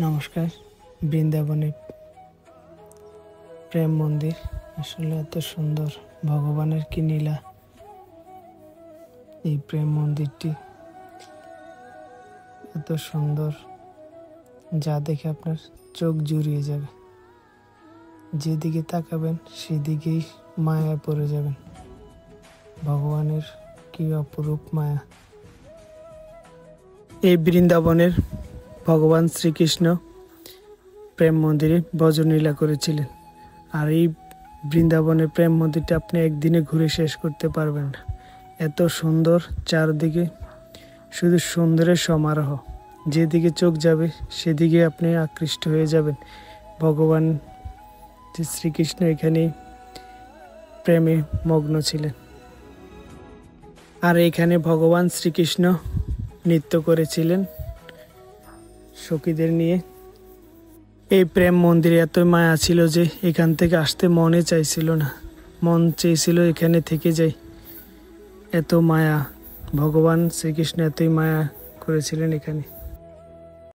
নমস্কার। বৃন্দাবনে প্রেম মন্দির আসলে এত সুন্দর, ভগবানের কি লীলা। এই প্রেম মন্দিরটি এত সুন্দর, যা দেখে আপনার চোখ জুড়িয়ে যাবে। যেদিকে তাকাবেন সেদিকেই মায়া পড়ে যাবেন। ভগবানের কি অপরূপ মায়া। এই বৃন্দাবনের ভগবান শ্রীকৃষ্ণ প্রেম মন্দিরে ব্রজলীলা করেছিলেন। আর এই বৃন্দাবনের প্রেম মন্দিরটা আপনি একদিনে ঘুরে শেষ করতে পারবেন না। এত সুন্দর, চারদিকে শুধু সুন্দরের সমারোহ। যেদিকে চোখ যাবে সেদিকে আপনি আকৃষ্ট হয়ে যাবেন। ভগবান শ্রীকৃষ্ণ এখানে প্রেমে মগ্ন ছিলেন। আর এখানে ভগবান শ্রীকৃষ্ণ নৃত্য করেছিলেন সখীদের নিয়ে। এই প্রেম মন্দিরে এত মায়া ছিল যে এখান থেকে আসতে মনে চাইছিল না, মন চেয়েছিল এখানে থেকে যাই। এত মায়া, ভগবান শ্রীকৃষ্ণ এতই মায়া করেছিলেন এখানে।